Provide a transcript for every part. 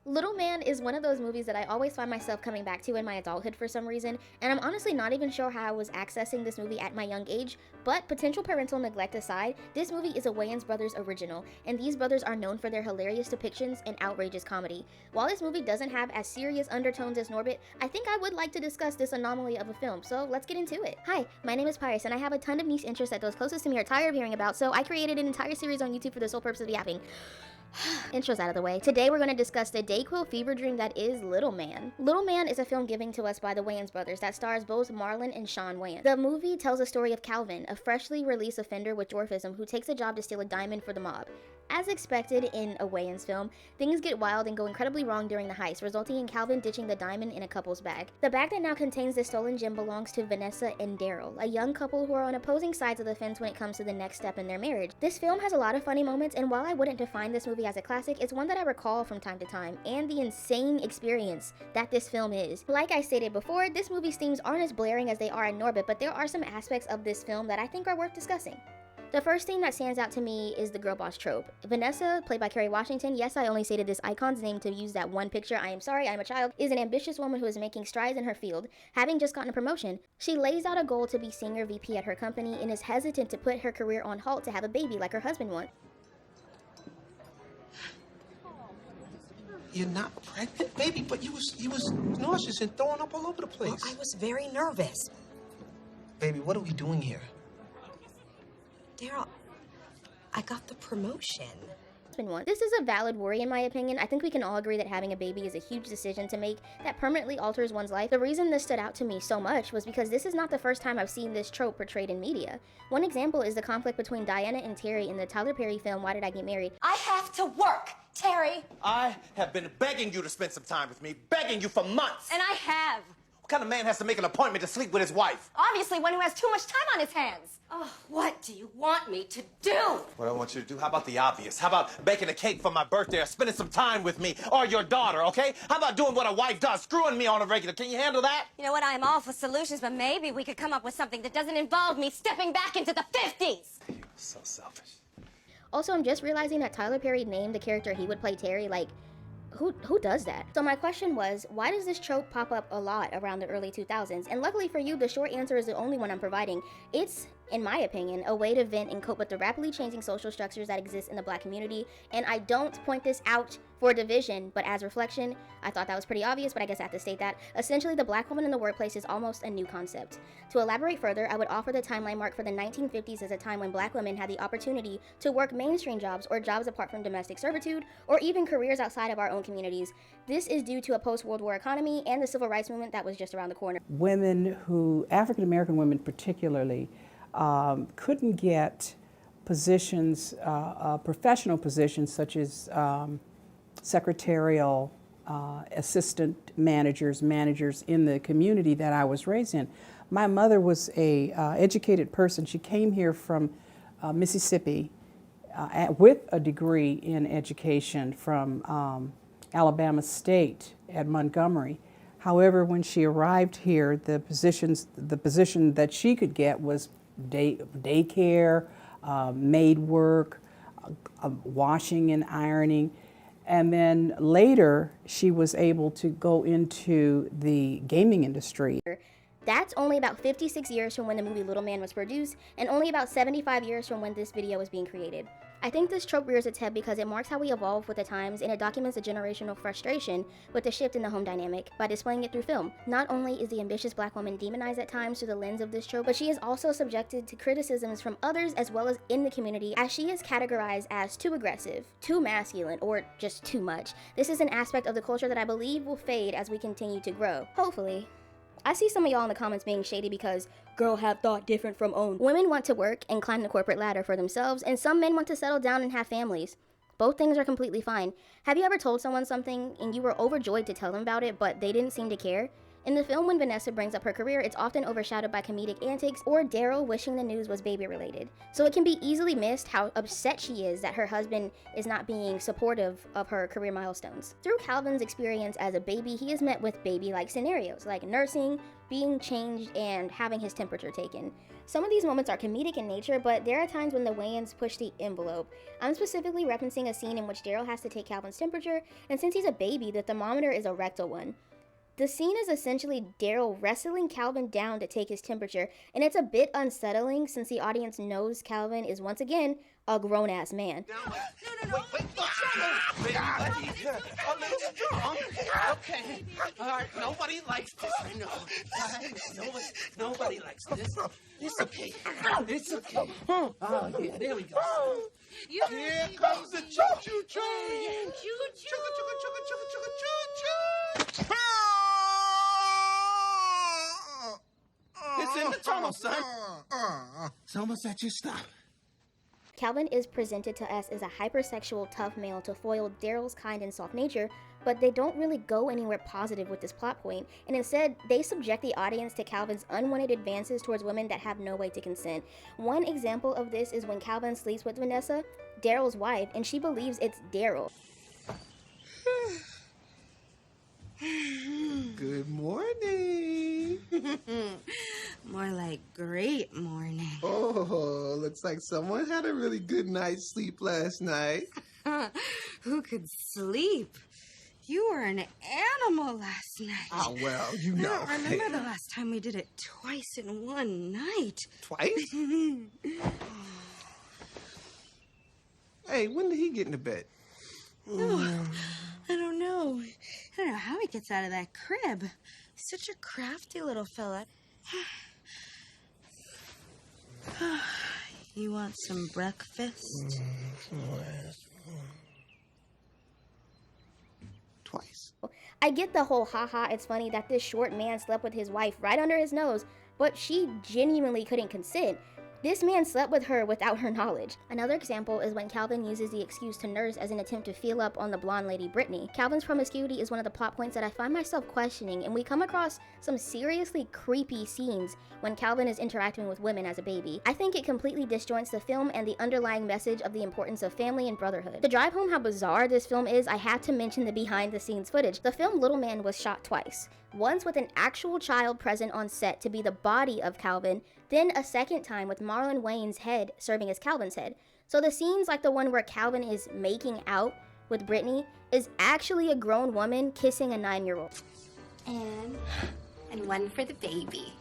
Little Man is one of those movies that I always find myself coming back to in my adulthood for some reason, and I'm honestly not even sure how I was accessing this movie at my young age, but potential parental neglect aside, this movie is a Wayans Brothers original, and these brothers are known for their hilarious depictions and outrageous comedy. While this movie doesn't have as serious undertones as Norbit, I think I would like to discuss this anomaly of a film, so let's get into it. Hi, my name is Pyrus, and I have a ton of niche interests that those closest to me are tired of hearing about, so I created an entire series on YouTube for the sole purpose of yapping. Intro's out of the way. Today we're going to discuss the Dayquil fever dream that is Little Man. Little Man is a film given to us by the Wayans brothers that stars both Marlon and Sean Wayans. The movie tells the story of Calvin, a freshly released offender with dwarfism who takes a job to steal a diamond for the mob. As expected in a Wayans film, things get wild and go incredibly wrong during the heist, resulting in Calvin ditching the diamond in a couple's bag. The bag that now contains the stolen gem belongs to Vanessa and Daryl, a young couple who are on opposing sides of the fence when it comes to the next step in their marriage. This film has a lot of funny moments, and while I wouldn't define this movie as a classic, it's one that I recall from time to time, and the insane experience that this film is. Like I stated before, this movie's themes aren't as blaring as they are in Norbit, but there are some aspects of this film that I think are worth discussing. The first theme that stands out to me is the girl boss trope. Vanessa, played by Kerry Washington, yes, I only stated this icon's name to use that one picture, I am sorry, I'm a child, is an ambitious woman who is making strides in her field. Having just gotten a promotion, she lays out a goal to be senior VP at her company and is hesitant to put her career on halt to have a baby like her husband wants. You're not pregnant, baby, but you was nauseous and throwing up all over the place. Well, I was very nervous. Baby, what are we doing here? Daryl, I got the promotion. This is a valid worry in my opinion. I think we can all agree that having a baby is a huge decision to make that permanently alters one's life. The reason this stood out to me so much was because this is not the first time I've seen this trope portrayed in media. One example is the conflict between Diana and Terry in the Tyler Perry film Why Did I Get Married? I have to work, Terry. I have been begging you to spend some time with me, begging you for months. And I have. What kind of man has to make an appointment to sleep with his wife? Obviously one who has too much time on his hands. Oh, what do you want me to do? What I want you to do, how about the obvious? How about baking a cake for my birthday or spending some time with me or your daughter, okay? How about doing what a wife does, screwing me on a regular? Can you handle that? You know what, I'm all for solutions, but maybe we could come up with something that doesn't involve me stepping back into the 50s. You're so selfish. Also, I'm just realizing that Tyler Perry named the character he would play Terry, like, who does that? So my question was, why does this trope pop up a lot around the early 2000s? And luckily for you, the short answer is the only one I'm providing. It's, in my opinion, a way to vent and cope with the rapidly changing social structures that exist in the Black community. And I don't point this out for division, but as reflection. I thought that was pretty obvious, but I guess I have to state that. Essentially, the Black woman in the workplace is almost a new concept. To elaborate further, I would offer the timeline mark for the 1950s as a time when Black women had the opportunity to work mainstream jobs or jobs apart from domestic servitude, or even careers outside of our own communities. This is due to a post-World War economy and the civil rights movement that was just around the corner. Women who, African American women particularly, couldn't get positions, professional positions such as secretarial, assistant managers in the community that I was raised in. My mother was a educated person. She came here from Mississippi with a degree in education from Alabama State at Montgomery. However, when she arrived here, the position that she could get was daycare, maid work, washing and ironing. And then later, she was able to go into the gaming industry. That's only about 56 years from when the movie Little Man was produced, and only about 75 years from when this video was being created. I think this trope rears its head because it marks how we evolve with the times, and it documents a generational frustration with the shift in the home dynamic by displaying it through film. Not only is the ambitious Black woman demonized at times through the lens of this trope, but she is also subjected to criticisms from others as well as in the community, as she is categorized as too aggressive, too masculine, or just too much. This is an aspect of the culture that I believe will fade as we continue to grow. Hopefully. I see some of y'all in the comments being shady because girl have thought different from own. Women want to work and climb the corporate ladder for themselves, and some men want to settle down and have families. Both things are completely fine. Have you ever told someone something and you were overjoyed to tell them about it, but they didn't seem to care? In the film, when Vanessa brings up her career, it's often overshadowed by comedic antics or Daryl wishing the news was baby-related. So it can be easily missed how upset she is that her husband is not being supportive of her career milestones. Through Calvin's experience as a baby, he is met with baby-like scenarios, like nursing, being changed, and having his temperature taken. Some of these moments are comedic in nature, but there are times when the Wayans push the envelope. I'm specifically referencing a scene in which Daryl has to take Calvin's temperature, and since he's a baby, the thermometer is a rectal one. The scene is essentially Daryl wrestling Calvin down to take his temperature, and it's a bit unsettling since the audience knows Calvin is once again a grown-ass man. No. Baby, buddy. A little strong. Okay. All right. Nobody likes this. I know. Nobody likes this. It's okay. It's okay. Oh, yeah. There we go. Here comes the choo-choo train. Choo-choo. Choo-choo. It's in the tunnel, son. It's almost at your stop. Calvin is presented to us as a hypersexual tough male to foil Daryl's kind and soft nature, but they don't really go anywhere positive with this plot point, and instead, they subject the audience to Calvin's unwanted advances towards women that have no way to consent. One example of this is when Calvin sleeps with Vanessa, Daryl's wife, and she believes it's Daryl. Good morning. More like great morning. Oh, looks like someone had a really good night's sleep last night. Who could sleep? You were an animal last night. Oh, well, you know. I don't remember the last time we did it twice in one night. Twice? Hey, when did he get into bed? Oh, I don't know. I don't know how he gets out of that crib. He's such a crafty little fella. You want some breakfast? Twice. I get the whole haha, it's funny that this short man slept with his wife right under his nose, but she genuinely couldn't consent. This man slept with her without her knowledge. Another example is when Calvin uses the excuse to nurse as an attempt to feel up on the blonde lady Brittany. Calvin's promiscuity is one of the plot points that I find myself questioning, and we come across some seriously creepy scenes when Calvin is interacting with women as a baby. I think it completely disjoints the film and the underlying message of the importance of family and brotherhood. To drive home how bizarre this film is, I have to mention the behind the scenes footage. The film Little Man was shot twice. Once with an actual child present on set to be the body of Calvin, then a second time with Marlon Wayne's head serving as Calvin's head. So the scenes like the one where Calvin is making out with Brittany is actually a grown woman kissing a 9-year-old. And one for the baby.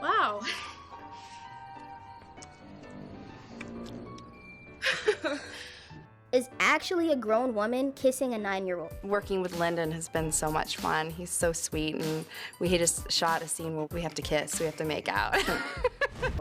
Wow. Is actually a grown woman kissing a 9-year-old. Working with Lyndon has been so much fun. He's so sweet, and we just shot a scene where we have to kiss, we have to make out.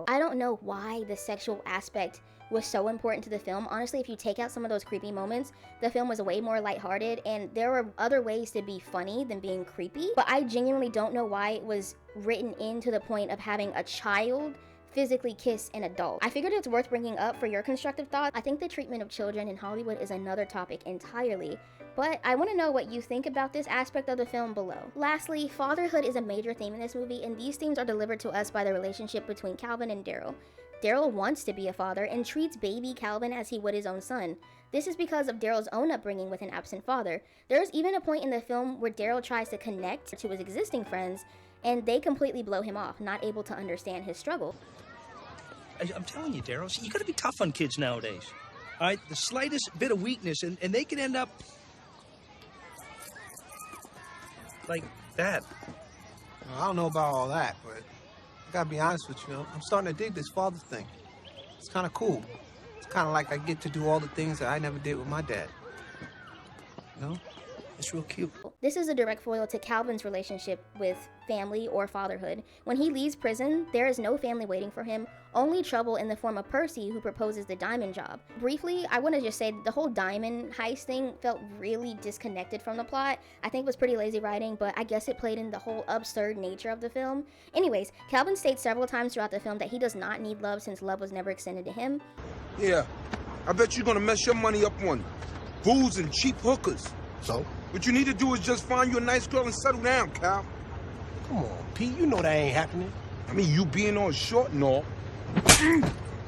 I don't know why the sexual aspect was so important to the film. Honestly, if you take out some of those creepy moments, the film was way more lighthearted, and there were other ways to be funny than being creepy. But I genuinely don't know why it was written in to the point of having a child physically kiss an adult. I figured it's worth bringing up for your constructive thoughts. I think the treatment of children in Hollywood is another topic entirely, but I want to know what you think about this aspect of the film below. Lastly, fatherhood is a major theme in this movie, and these themes are delivered to us by the relationship between Calvin and Daryl. Daryl wants to be a father and treats baby Calvin as he would his own son. This is because of Daryl's own upbringing with an absent father. There's even a point in the film where Daryl tries to connect to his existing friends, and they completely blow him off, not able to understand his struggle. I'm telling you, Daryl, you gotta be tough on kids nowadays. All right, the slightest bit of weakness, and they can end up like that. Well, I don't know about all that, but I gotta be honest with you. I'm starting to dig this father thing. It's kind of cool. It's kind of like I get to do all the things that I never did with my dad. You know? It's real cute. This is a direct foil to Calvin's relationship with family or fatherhood. When he leaves prison, there is no family waiting for him, only trouble in the form of Percy, who proposes the diamond job. Briefly, I want to just say that the whole diamond heist thing felt really disconnected from the plot. I think it was pretty lazy writing, but I guess it played in the whole absurd nature of the film. Anyways, Calvin states several times throughout the film that he does not need love since love was never extended to him. Yeah, I bet you're gonna mess your money up on booze and cheap hookers. So? What you need to do is just find you a nice girl and settle down, Cal. Come on, Pete, you know that ain't happening. I mean, you being all short and all.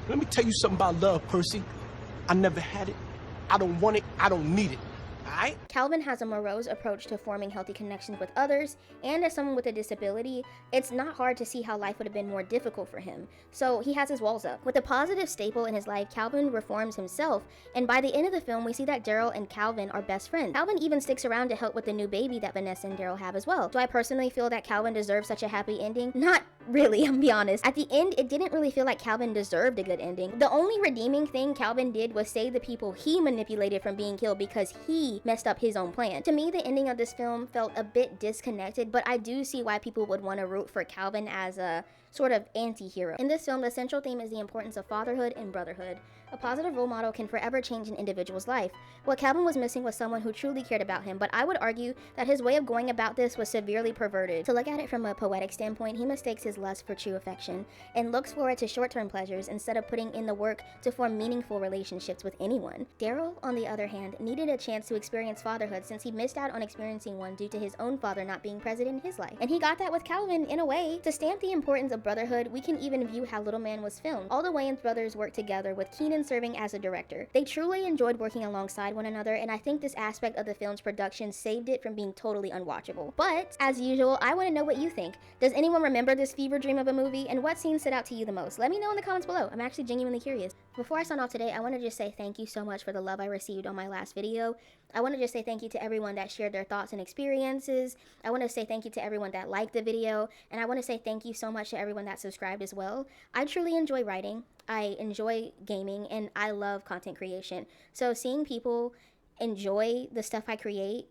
Let me tell you something about love, Percy. I never had it. I don't want it. I don't need it. Alright? Calvin has a morose approach to forming healthy connections with others, and as someone with a disability, it's not hard to see how life would have been more difficult for him. So he has his walls up. With a positive staple in his life, Calvin reforms himself, and by the end of the film, we see that Daryl and Calvin are best friends. Calvin even sticks around to help with the new baby that Vanessa and Daryl have as well. Do I personally feel that Calvin deserves such a happy ending? Not really, I'll be honest. At the end, it didn't really feel like Calvin deserved a good ending. The only redeeming thing Calvin did was save the people he manipulated from being killed because he messed up his own plan. To me, the ending of this film felt a bit disconnected, but I do see why people would want to root for Calvin as a sort of anti-hero. In this film, the central theme is the importance of fatherhood and brotherhood. A positive role model can forever change an individual's life. What Calvin was missing was someone who truly cared about him, but I would argue that his way of going about this was severely perverted. To look at it from a poetic standpoint, he mistakes his lust for true affection and looks forward to short-term pleasures instead of putting in the work to form meaningful relationships with anyone. Daryl, on the other hand, needed a chance to experience fatherhood since he missed out on experiencing one due to his own father not being present in his life. And he got that with Calvin in a way. To stamp the importance of brotherhood, we can even view how Little Man was filmed. All the Wayans brothers worked together, with Keenan serving as a director. They truly enjoyed working alongside one another, and I think this aspect of the film's production saved it from being totally unwatchable. But, as usual, I want to know what you think. Does anyone remember this fever dream of a movie, and what scenes stood out to you the most? Let me know in the comments below. I'm actually genuinely curious. Before I sign off today, I want to just say thank you so much for the love I received on my last video. I want to just say thank you to everyone that shared their thoughts and experiences. I want to say thank you to everyone that liked the video, and I want to say thank you so much to everyone that subscribed as well. I truly enjoy writing, I enjoy gaming, and I love content creation. So seeing people enjoy the stuff I create,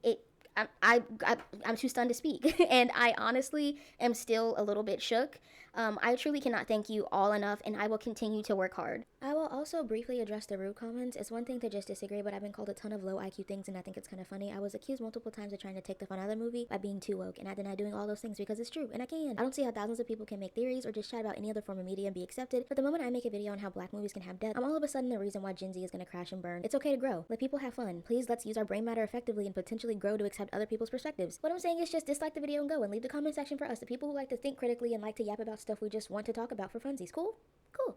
I'm too stunned to speak. And I honestly am still a little bit shook. I truly cannot thank you all enough, and I will continue to work hard. I will also briefly address the rude comments. It's one thing to just disagree, but I've been called a ton of low IQ things, and I think it's kind of funny. I was accused multiple times of trying to take the fun out of the movie by being too woke, and I deny doing all those things because it's true, and I can. I don't see how thousands of people can make theories or just chat about any other form of media and be accepted, but the moment I make a video on how black movies can have depth, I'm all of a sudden the reason why Gen Z is going to crash and burn. It's okay to grow. Let people have fun. Please, let's use our brain matter effectively and potentially grow to accept other people's perspectives. What I'm saying is just dislike the video and go, and leave the comment section for us, the people who like to think critically and like to yap about stuff we just want to talk about for funsies. Cool? Cool.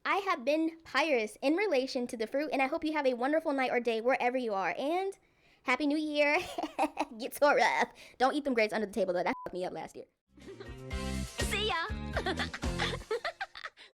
I have been pious in relation to the fruit, and I hope you have a wonderful night or day wherever you are, and Happy New Year. Get so rough. Don't eat them grapes under the table though. That fucked me up last year. See ya.